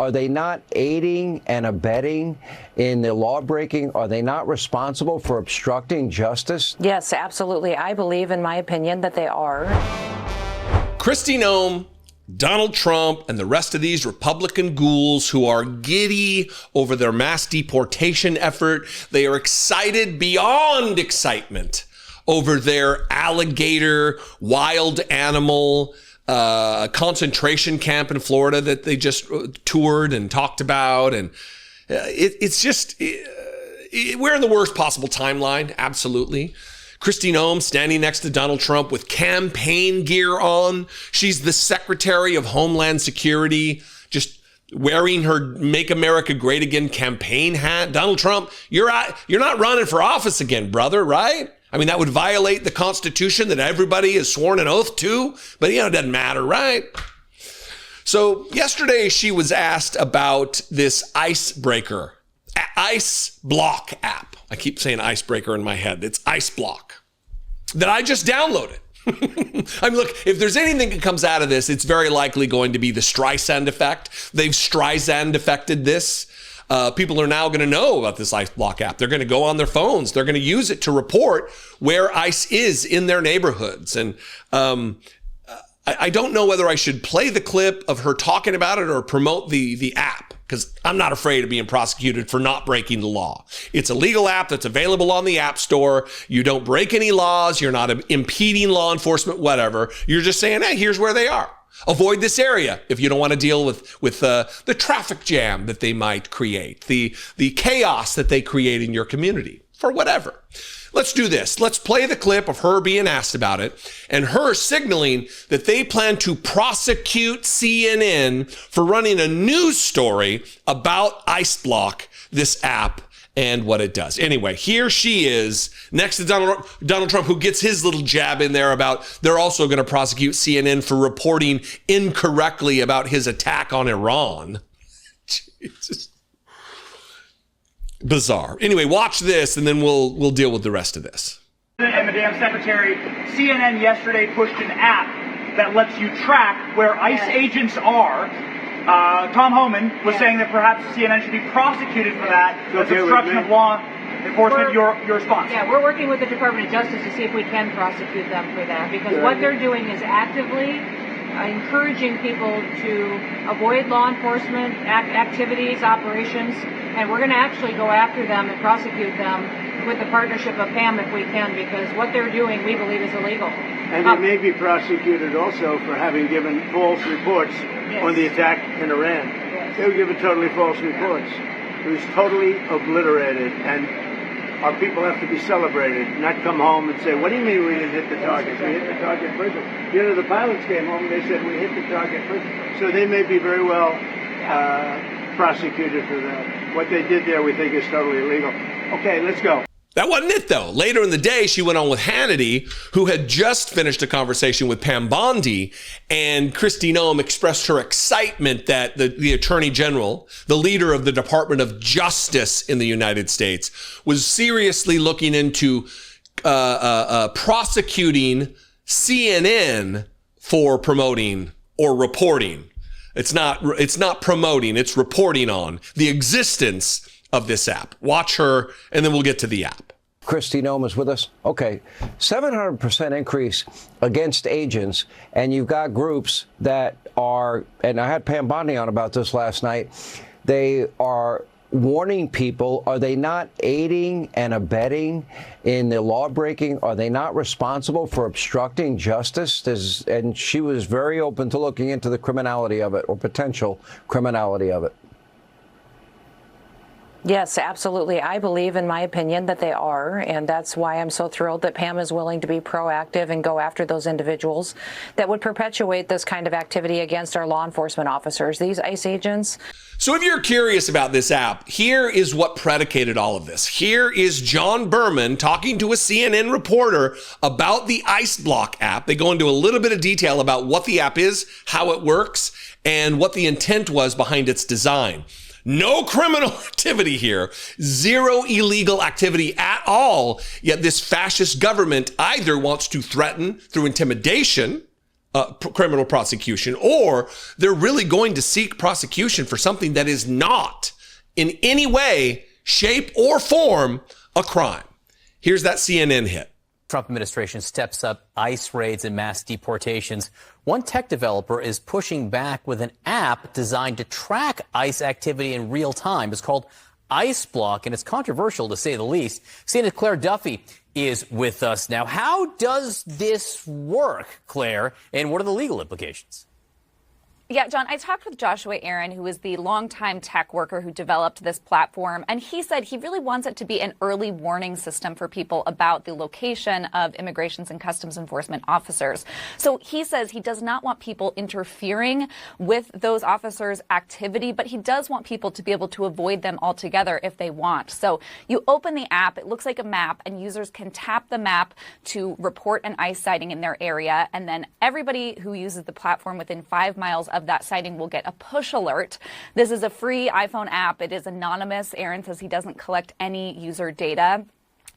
are they not aiding and abetting in the law breaking? Are they not responsible for obstructing justice? Yes, absolutely. I believe, in my opinion, that they are. Kristi Noem, Donald Trump, and the rest of these Republican ghouls who are giddy over their mass deportation effort. They are excited beyond excitement over their alligator, wild animal, concentration camp in Florida that they just toured and talked about. And it's just, we're in the worst possible timeline. Absolutely. Kristi Noem standing next to Donald Trump with campaign gear on. She's the Secretary of Homeland Security, just wearing her Make America Great Again campaign hat. Donald Trump, you're not running for office again, brother, right? I mean, that would violate the Constitution that everybody has sworn an oath to, but it doesn't matter, right? So yesterday she was asked about this icebreaker, Ice Block app. I keep saying icebreaker in my head. It's Ice Block that I just downloaded. I mean, look, if there's anything that comes out of this, it's very likely going to be the Streisand effect. They've Streisand affected this. People are now going to know about this Ice Block app. They're going to go on their phones. They're going to use it to report where ICE is in their neighborhoods. And I don't know whether I should play the clip of her talking about it or promote the app, because I'm not afraid of being prosecuted for not breaking the law. It's a legal app that's available on the App Store. You don't break any laws. You're not impeding law enforcement, whatever. You're just saying, hey, here's where they are. Avoid this area if you don't want to deal with the traffic jam that they might create, the chaos that they create in your community, for whatever. Let's do this. Let's play the clip of her being asked about it and her signaling that they plan to prosecute CNN for running a news story about Ice Block, this app, and what it does. Anyway, here she is next to Donald Trump, who gets his little jab in there about they're also going to prosecute CNN for reporting incorrectly about his attack on Iran. Jesus. Bizarre. Anyway, watch this and then we'll deal with the rest of this. And Madam Secretary, CNN yesterday pushed an app that lets you track where ICE agents are. Tom Homan was saying that perhaps CNN should be prosecuted for that. That's obstruction of law enforcement. Your response? Yeah, we're working with the Department of Justice to see if we can prosecute them for that, because what they're doing is actively encouraging people to avoid law enforcement activities, operations, and we're going to actually go after them and prosecute them with the partnership of PAM if we can, because what they're doing we believe is illegal. And they may be prosecuted also for having given false reports on the attack in Iran. They were given totally false reports. It was totally obliterated, and our people have to be celebrated, not come home and say, what do you mean we didn't hit the target? We hit the target first. The pilots came home and they said we hit the target first. So they may be very well prosecuted for that. What they did there we think is totally illegal. Okay, let's go. That wasn't it, though. Later in the day, she went on with Hannity, who had just finished a conversation with Pam Bondi, and Kristi Noem expressed her excitement that the Attorney General, the leader of the Department of Justice in the United States, was seriously looking into prosecuting CNN for promoting or reporting. It's not promoting, it's reporting on the existence of this app. Watch her, and then we'll get to the app. Kristi Noem is with us. Okay, 700% increase against agents, and you've got groups that are, and I had Pam Bondi on about this last night, they are warning people. Are they not aiding and abetting in the law breaking? Are they not responsible for obstructing justice? And she was very open to looking into the criminality of it, or potential criminality of it. Yes, absolutely. I believe, in my opinion, that they are. And that's why I'm so thrilled that Pam is willing to be proactive and go after those individuals that would perpetuate this kind of activity against our law enforcement officers, these ICE agents. So if you're curious about this app, here is what predicated all of this. Here is John Berman talking to a CNN reporter about the Ice Block app. They go into a little bit of detail about what the app is, how it works, and what the intent was behind its design. No criminal activity here, zero illegal activity at all. Yet this fascist government either wants to threaten through intimidation, criminal prosecution, or they're really going to seek prosecution for something that is not in any way, shape, or form a crime. Here's that CNN hit. Trump administration steps up ICE raids and mass deportations. One tech developer is pushing back with an app designed to track ICE activity in real time. It's called ICE Block, and it's controversial to say the least. CNN's Claire Duffy is with us now. How does this work, Claire, and what are the legal implications? Yeah, John, I talked with Joshua Aaron, who is the longtime tech worker who developed this platform, and he said he really wants it to be an early warning system for people about the location of Immigrations and Customs Enforcement officers. So he says he does not want people interfering with those officers' activity, but he does want people to be able to avoid them altogether if they want. So you open the app, it looks like a map, and users can tap the map to report an ICE sighting in their area, and then everybody who uses the platform within 5 miles of that sighting will get a push alert. This is a free iPhone app. It is anonymous. Aaron says he doesn't collect any user data.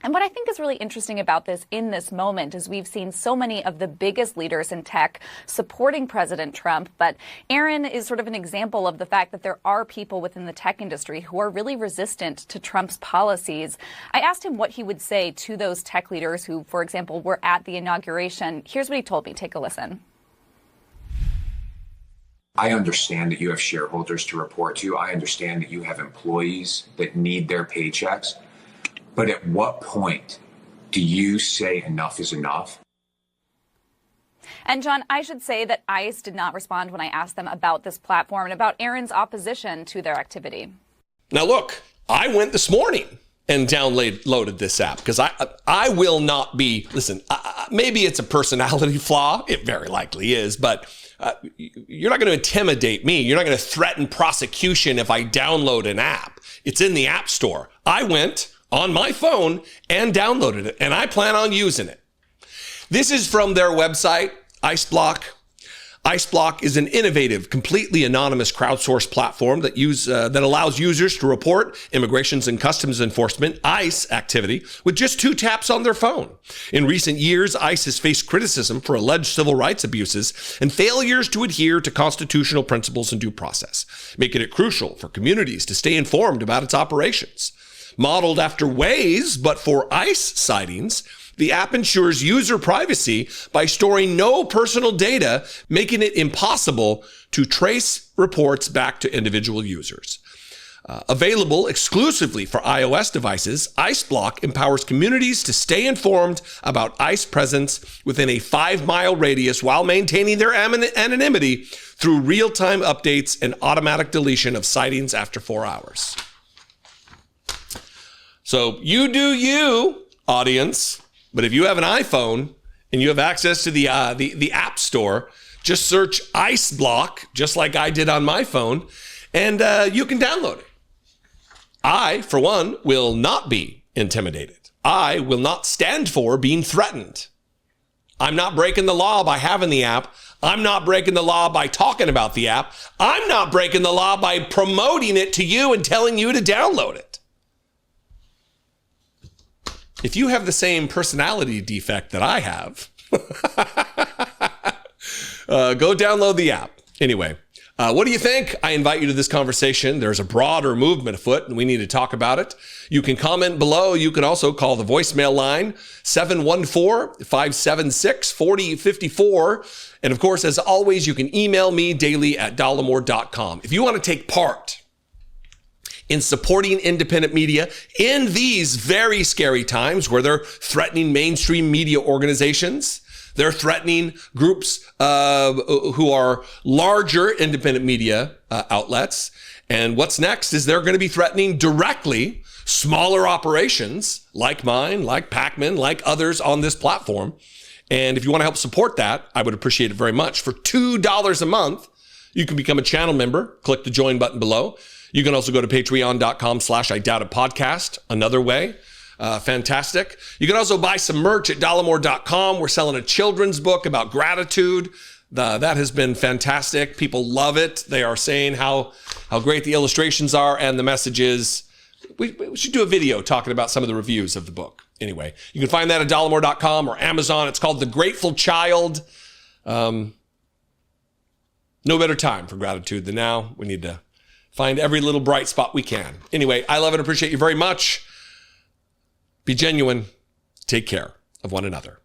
And what I think is really interesting about this in this moment is we've seen so many of the biggest leaders in tech supporting President Trump, but Aaron is sort of an example of the fact that there are people within the tech industry who are really resistant to Trump's policies. I asked him what he would say to those tech leaders who, for example, were at the inauguration. Here's what he told me. Take a listen. I understand that you have shareholders to report to. I understand that you have employees that need their paychecks. But at what point do you say enough is enough? And John, I should say that ICE did not respond when I asked them about this platform and about Aaron's opposition to their activity. Now, look, I went this morning and downloaded this app because I will not be, listen, maybe it's a personality flaw. It very likely is, but you're not going to intimidate me. You're not going to threaten prosecution if I download an app. It's in the App Store. I went on my phone and downloaded it, and I plan on using it. This is from their website, ICE Block. ICE Block is an innovative, completely anonymous crowdsourced platform that allows users to report Immigrations and Customs Enforcement, ICE, activity with just 2 taps on their phone. In recent years, ICE has faced criticism for alleged civil rights abuses and failures to adhere to constitutional principles and due process, making it crucial for communities to stay informed about its operations. Modeled after Waze, but for ICE sightings, the app ensures user privacy by storing no personal data, making it impossible to trace reports back to individual users. Available exclusively for iOS devices, ICE Block empowers communities to stay informed about ICE presence within a 5-mile radius while maintaining their anonymity through real-time updates and automatic deletion of sightings after 4 hours. So you do you, audience. But if you have an iPhone and you have access to the App Store, just search ICE Block, just like I did on my phone, and you can download it. I, for one, will not be intimidated. I will not stand for being threatened. I'm not breaking the law by having the app. I'm not breaking the law by talking about the app. I'm not breaking the law by promoting it to you and telling you to download it. If you have the same personality defect that I have, go download the app. Anyway, what do you think? I invite you to this conversation. There's a broader movement afoot, and we need to talk about it. You can comment below. You can also call the voicemail line, 714-576-4054. And of course, as always, you can email me daily at dollemore.com. If you want to take part in supporting independent media in these very scary times where they're threatening mainstream media organizations, they're threatening groups who are larger independent media outlets. And what's next is they're going to be threatening directly smaller operations like mine, like Pacman, like others on this platform. And if you want to help support that, I would appreciate it very much. For $2 a month, you can become a channel member. Click the join button below. You can also go to patreon.com/IDoubtItPodcast. Another way. Fantastic. You can also buy some merch at Dollemore.com. We're selling a children's book about gratitude. That has been fantastic. People love it. They are saying how great the illustrations are and the messages. We should do a video talking about some of the reviews of the book. Anyway, you can find that at Dollemore.com or Amazon. It's called The Grateful Child. No better time for gratitude than now. We need to find every little bright spot we can. Anyway, I love and appreciate you very much. Be genuine. Take care of one another.